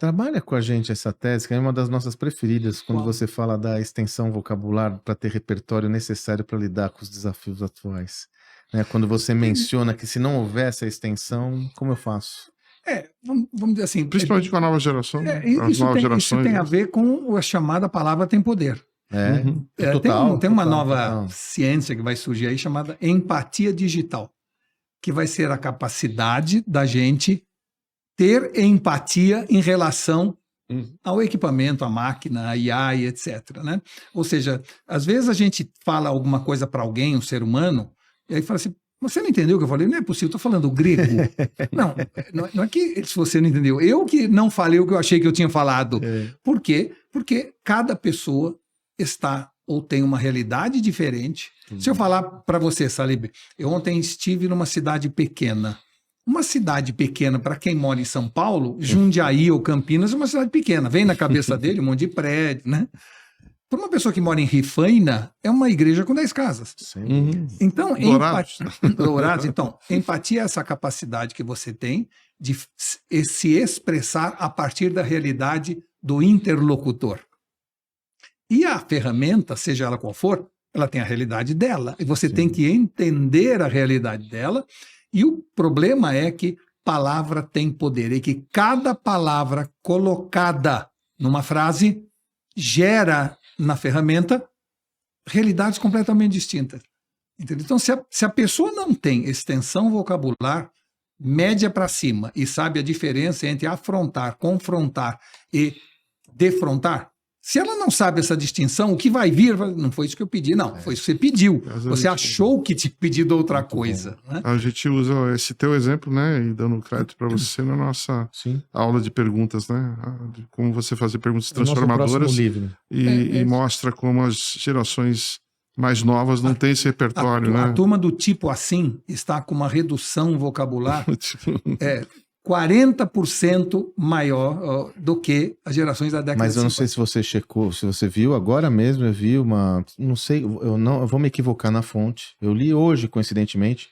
Trabalha com a gente essa tese, que é uma das nossas preferidas, quando Qual? você fala da extensão vocabular para ter repertório necessário para lidar com os desafios atuais. Né? Quando você menciona que se não houvesse a extensão, como eu faço? Vamos dizer assim, Principalmente com a nova geração, né? As isso novas tem gerações. a ver com a chamada palavra tem poder. Uhum. Total, Tem uma total, nova total. ciência que vai surgir aí chamada empatia digital, que vai ser a capacidade da gente ter empatia em relação ao equipamento, à máquina, à IA e etc. Né? Ou seja, às vezes a gente fala alguma coisa para alguém, um ser humano, e aí fala assim, você não entendeu o que eu falei? Não é possível, estou falando grego. não é que se você não entendeu. Eu que não falei o que eu achei que eu tinha falado. Por quê? Porque cada pessoa está ou tem uma realidade diferente. Se eu falar para você, Salib, eu ontem estive numa cidade pequena. Uma cidade pequena, para quem mora em São Paulo, Jundiaí ou Campinas é uma cidade pequena. Vem na cabeça dele um monte de prédio, né? Para uma pessoa que mora em Rifaina, é uma igreja com 10 casas. Então, Dourados. Então, empatia é essa capacidade que você tem de se expressar a partir da realidade do interlocutor. E a ferramenta, seja ela qual for, ela tem a realidade dela. E você tem que entender a realidade dela. E o problema é que palavra tem poder. E que cada palavra colocada numa frase gera na ferramenta realidades completamente distintas. Entendeu? Então, se a pessoa não tem extensão vocabular média para cima e sabe a diferença entre afrontar, confrontar e defrontar, se ela não sabe essa distinção, o que vai vir, não foi isso que eu pedi, não, foi isso que você pediu. Você achou que tinha pedido outra coisa. Né? A gente usa esse teu exemplo, né, e dando crédito para você na nossa aula de perguntas, né, de como você fazer perguntas transformadoras e mostra como as gerações mais novas não têm esse repertório, né? A turma do tipo assim está com uma redução vocabular 40% maior do que as gerações da década de 50. Mas eu não sei se você checou, se você viu, agora mesmo eu vi não sei, eu vou me equivocar na fonte. Eu li hoje, coincidentemente,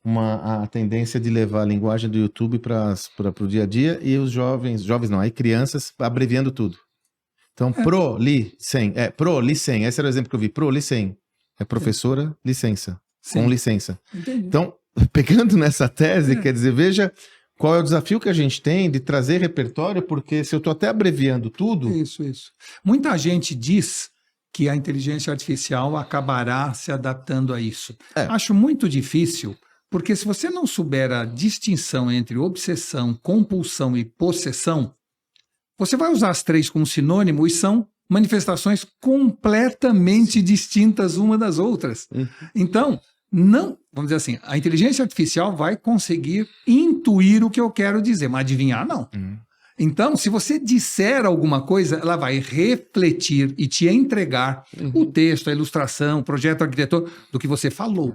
a tendência de levar a linguagem do YouTube para o dia a dia e os jovens não, aí crianças abreviando tudo. Então, pro-li-sem, pro-li-sem, esse era o exemplo que eu vi, pro-li-sem, é professora, licença, com licença. Entendi. Então, pegando nessa tese, quer dizer, veja qual é o desafio que a gente tem de trazer repertório, porque se eu estou até abreviando tudo... Isso. Muita gente diz que a inteligência artificial acabará se adaptando a isso. Acho muito difícil, porque se você não souber a distinção entre obsessão, compulsão e possessão, você vai usar as três como sinônimo e são manifestações completamente distintas uma das outras. Então, não, vamos dizer assim, a inteligência artificial vai conseguir intuir o que eu quero dizer, mas adivinhar não. Então, se você disser alguma coisa, ela vai refletir e te entregar o texto, a ilustração, o projeto arquitetor do que você falou.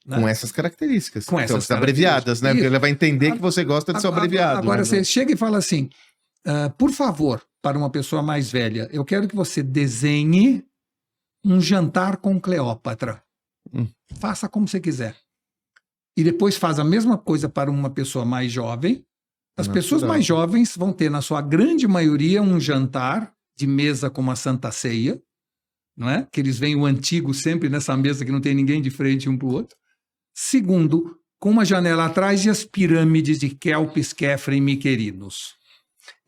Né? Com essas características. Com essas características abreviadas, né? Porque ela vai entender que você gosta de ser abreviado. Agora, né? você chega e fala assim, por favor, para uma pessoa mais velha, eu quero que você desenhe um jantar com Cleópatra. Faça como você quiser. E depois faz a mesma coisa para uma pessoa mais jovem. As pessoas mais jovens vão ter, na sua grande maioria, um jantar de mesa com uma Santa Ceia, não é? Que eles veem o antigo sempre nessa mesa que não tem ninguém de frente um para o outro. Segundo, com uma janela atrás e as pirâmides de Kelpis, Kefra e Miquerinos.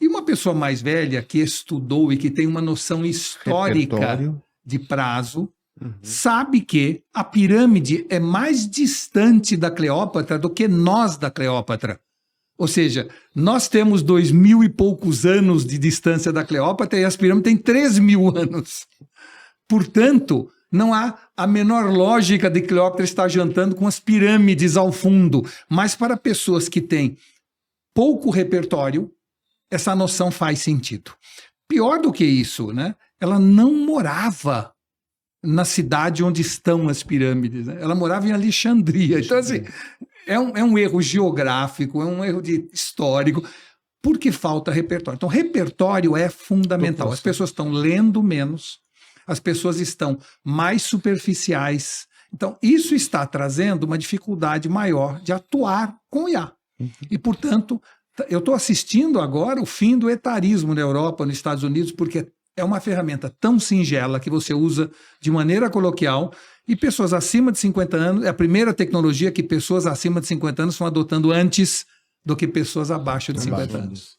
E uma pessoa mais velha que estudou e que tem uma noção histórica de prazo, sabe que a pirâmide é mais distante da Cleópatra do que nós da Cleópatra. Ou seja, nós temos 2000 e poucos anos de distância da Cleópatra e as pirâmides têm 3000 anos. Portanto, não há a menor lógica de Cleópatra estar jantando com as pirâmides ao fundo. Mas para pessoas que têm pouco repertório, essa noção faz sentido. Pior do que isso, né? Ela não morava na cidade onde estão as pirâmides. Né? Ela morava em Alexandria. Então, assim, é um erro geográfico, é um erro histórico, porque falta repertório. Então, repertório é fundamental. As pessoas estão lendo menos, as pessoas estão mais superficiais. Então, isso está trazendo uma dificuldade maior de atuar com o IA. E, portanto, Eu estou assistindo agora o fim do etarismo na Europa, nos Estados Unidos, porque é uma ferramenta tão singela que você usa de maneira coloquial e pessoas acima de 50 anos, é a primeira tecnologia que pessoas acima de 50 anos estão adotando antes do que pessoas abaixo de 50 anos.